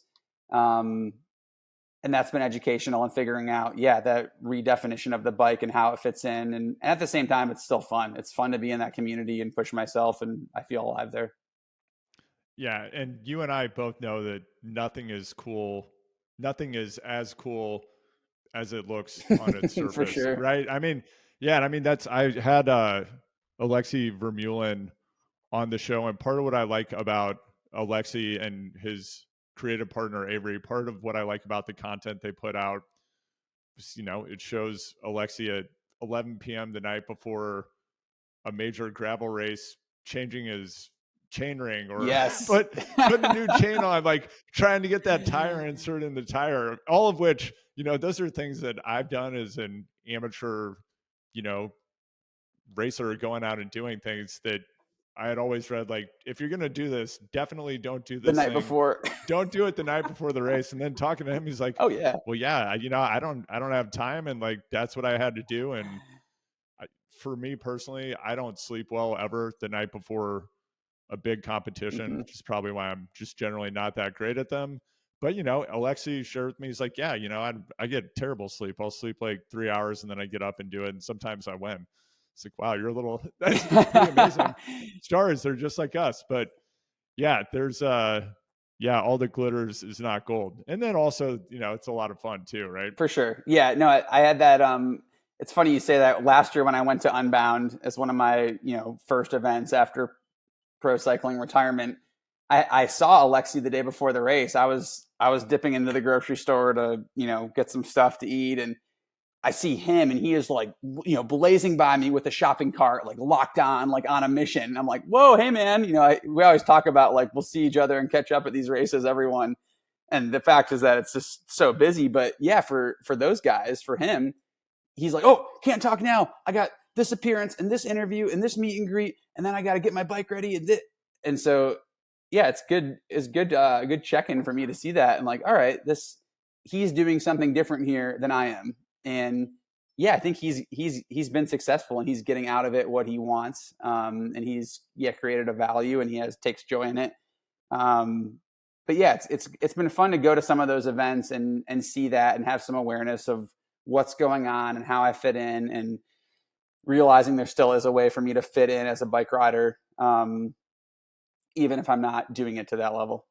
Speaker 1: And that's been educational and figuring out, that redefinition of the bike and how it fits in. And at the same time, it's still fun. It's fun to be in that community and push myself, and I feel alive there.
Speaker 2: Yeah, and you and I both know that nothing is cool. Nothing is as cool as it looks on its surface,
Speaker 1: For sure.
Speaker 2: right? I mean, yeah, I mean I had Alexei Vermeulen on the show, and part of what I like about Alexei and his creative partner Avery, part of what I like about the content they put out is, it shows Alexei at 11 p.m. the night before a major gravel race changing his chain ring, or
Speaker 1: Yes.
Speaker 2: putting a new chain on, like trying to get that tire insert in the tire, all of which, those are things that I've done as an amateur, racer, going out and doing things that I had always read, like, if you're going to do this, definitely don't do this
Speaker 1: the night
Speaker 2: thing.
Speaker 1: before.
Speaker 2: Don't do it the night before the race. And then talking to him, he's like,
Speaker 1: oh yeah,
Speaker 2: well, yeah, I don't have time. And like, that's what I had to do. And for me personally, I don't sleep well ever the night before a big competition, which is probably why I'm just generally not that great at them. But, Alexei shared with me, he's like, yeah, I get terrible sleep. I'll sleep like 3 hours and then I get up and do it. And sometimes I win. It's like, wow, that's pretty amazing. Stars, they're just like us. But yeah, there's all that glitters is not gold. And then also, it's a lot of fun too, right?
Speaker 1: For sure. Yeah, no, I had that. It's funny you say that. Last year when I went to Unbound as one of my, first events after pro cycling retirement, I saw Alexei the day before the race. I was dipping into the grocery store to, get some stuff to eat, and I see him, and he is like, blazing by me with a shopping cart, like locked on, like on a mission. I'm like, whoa, hey man, we always talk about like, we'll see each other and catch up at these races, everyone. And the fact is that it's just so busy. But yeah, for those guys, for him, he's like, oh, can't talk now. I got this appearance and this interview and this meet and greet, and then I got to get my bike ready. And so, yeah, it's good. It's good. Good check-in for me to see that. And like, all right, he's doing something different here than I am. And yeah, I think he's been successful, and he's getting out of it what he wants. And he's created a value, and he takes joy in it. But yeah, it's been fun to go to some of those events and see that and have some awareness of what's going on and how I fit in, and realizing there still is a way for me to fit in as a bike rider, even if I'm not doing it to that level.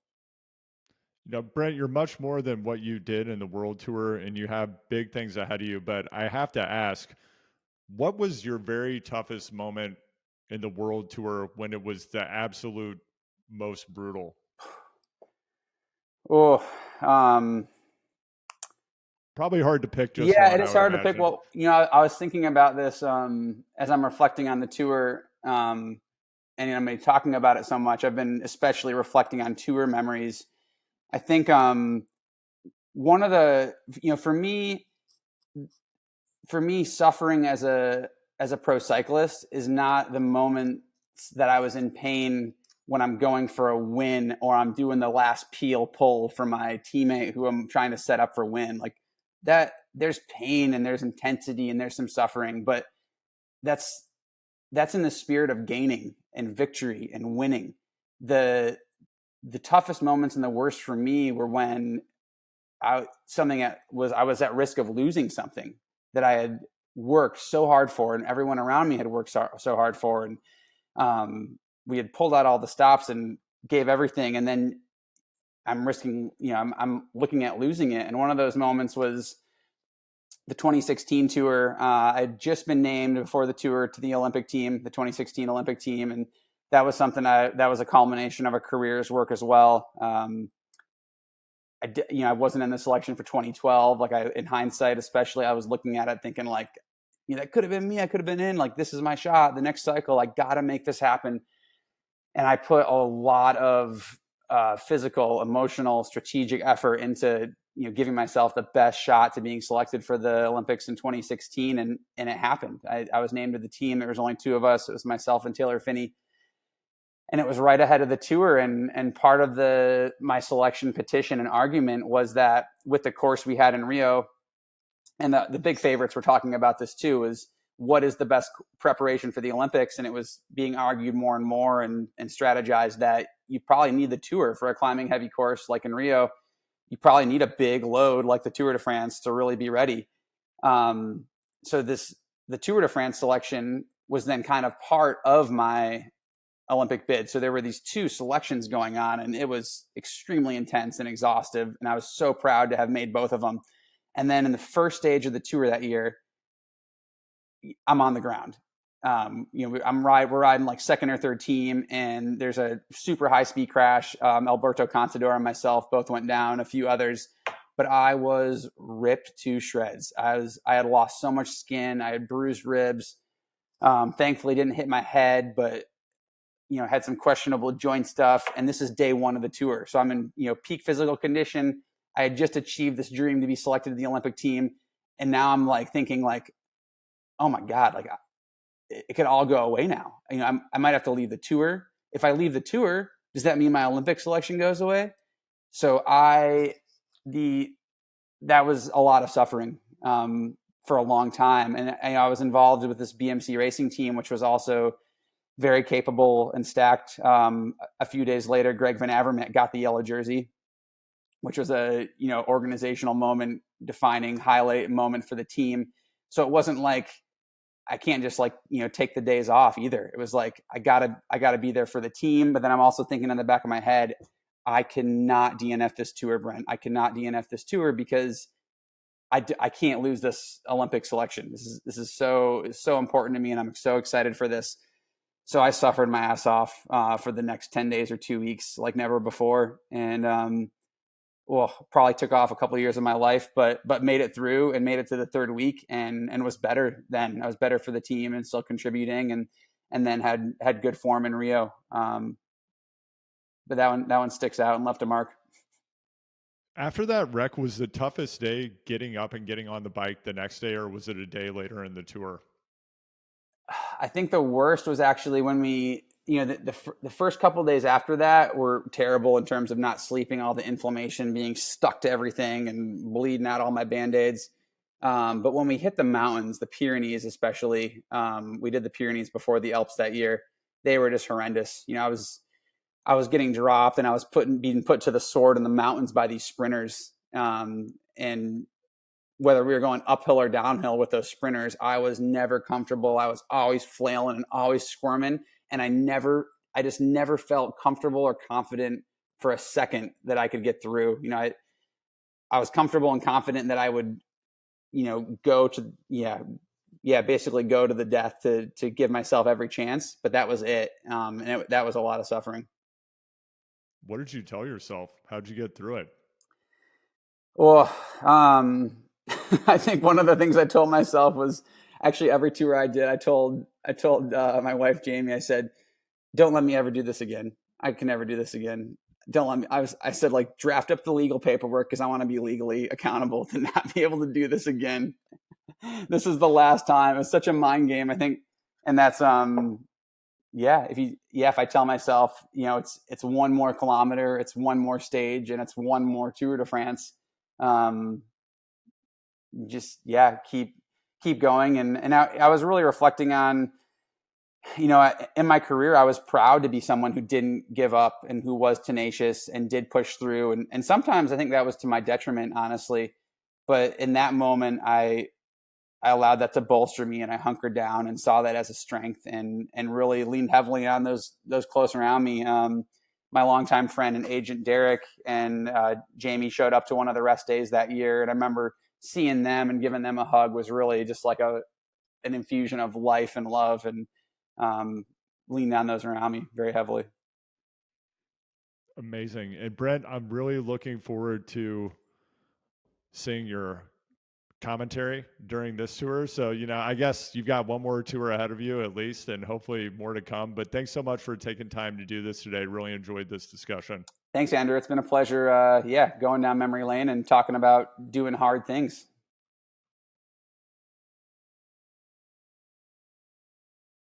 Speaker 2: Brent, you're much more than what you did in the World Tour, and you have big things ahead of you. But I have to ask, what was your very toughest moment in the World Tour when it was the absolute most brutal?
Speaker 1: Oh,
Speaker 2: probably hard to pick just
Speaker 1: yeah,
Speaker 2: one,
Speaker 1: it is hard to pick. Well, I was thinking about this as I'm reflecting on the tour, and I'm talking about it so much. I've been especially reflecting on tour memories. I think one of the, for me, suffering as a pro cyclist is not the moment that I was in pain when I'm going for a win, or I'm doing the last peel pull for my teammate who I'm trying to set up for win. Like that, there's pain and there's intensity and there's some suffering, but that's in the spirit of gaining and victory and winning. The toughest moments and the worst for me were when I was at risk of losing something that I had worked so hard for, and everyone around me had worked so hard for, and we had pulled out all the stops and gave everything, and then I'm risking, I'm looking at losing it. And one of those moments was the 2016 tour. I had just been named before the tour to the Olympic team, the 2016 Olympic team, and that was something that was a culmination of a career's work as well. I wasn't in the selection for 2012. Like in hindsight, especially, I was looking at it thinking like, that could have been me. I could have been in. Like, this is my shot. The next cycle, I got to make this happen. And I put a lot of physical, emotional, strategic effort into giving myself the best shot to being selected for the Olympics in 2016, and it happened. I was named to the team. There was only two of us. It was myself and Taylor Finney, and it was right ahead of the tour. And part of my selection petition and argument was that with the course we had in Rio, and the big favorites were talking about this too, is what is the best preparation for the Olympics? And it was being argued more and more and strategized that you probably need the tour for a climbing heavy course like in Rio. You probably need a big load like the Tour de France to really be ready. So the Tour de France selection was then kind of part of my Olympic bid. So there were these two selections going on, and it was extremely intense and exhaustive. And I was so proud to have made both of them. And then in the first stage of the tour that year, I'm on the ground. We're riding like second or third team, and there's a super high speed crash. Alberto Contador and myself both went down, a few others, but I was ripped to shreds. I had lost so much skin. I had bruised ribs. Thankfully didn't hit my head, but had some questionable joint stuff. And this is day one of the tour. So I'm in, peak physical condition. I had just achieved this dream to be selected to the Olympic team. And now I'm like thinking like, oh my God, like it could all go away now. I might have to leave the tour. If I leave the tour, does that mean my Olympic selection goes away? So that was a lot of suffering for a long time. And I was involved with this BMC racing team, which was also very capable and stacked. A few days later, Greg Van Avermaet got the yellow jersey, which was a organizational moment, defining highlight moment for the team. So it wasn't like I can't just take the days off either. It was like I gotta be there for the team, but then I'm also thinking in the back of my head, I cannot DNF this tour, Brent. I cannot DNF this tour because I can't lose this Olympic selection. This is so important to me, and I'm so excited for this. So I suffered my ass off for the next 10 days or 2 weeks like never before. And probably took off a couple of years of my life, but made it through and made it to the third week and was better then. I was better for the team and still contributing, and then had good form in Rio. But that one sticks out and left a mark.
Speaker 2: After that wreck, was the toughest day getting up and getting on the bike the next day, or was it a day later in the tour?
Speaker 1: I think the worst was actually when the first couple of days after that were terrible in terms of not sleeping, all the inflammation being stuck to everything and bleeding out all my Band-Aids. But when we hit the mountains, the Pyrenees especially, we did the Pyrenees before the Alps that year. They were just horrendous. I was getting dropped, and I was being put to the sword in the mountains by these sprinters. And whether we were going uphill or downhill with those sprinters, I was never comfortable. I was always flailing and always squirming. And I just never felt comfortable or confident for a second that I could get through. I was comfortable and confident that I would, go to, basically go to the death to give myself every chance. But that was it. That was a lot of suffering.
Speaker 2: What did you tell yourself? How'd you get through it?
Speaker 1: Well, I think one of the things I told myself was actually every tour I did, I told my wife, Jamie, I said, don't let me ever do this again. I can never do this again. Don't let me, I said draft up the legal paperwork because I want to be legally accountable to not be able to do this again. This is the last time. It's such a mind game, I think. And that's, if I tell myself, it's one more kilometer, it's one more stage, and it's one more Tour de France. Keep going. And I was really reflecting on, in my career, I was proud to be someone who didn't give up and who was tenacious and did push through. And sometimes I think that was to my detriment, honestly. But in that moment, I allowed that to bolster me, and I hunkered down and saw that as a strength, and really leaned heavily on those close around me. My longtime friend and agent Derek and Jamie showed up to one of the rest days that year, and I remember seeing them and giving them a hug was really just like an infusion of life and love, and leaned on those around me very heavily.
Speaker 2: Amazing. And Brent, I'm really looking forward to seeing your commentary during this tour. So, I guess you've got one more tour ahead of you at least, and hopefully more to come. But thanks so much for taking time to do this today. Really enjoyed this discussion.
Speaker 1: Thanks, Andrew. It's been a pleasure, going down memory lane and talking about doing hard things.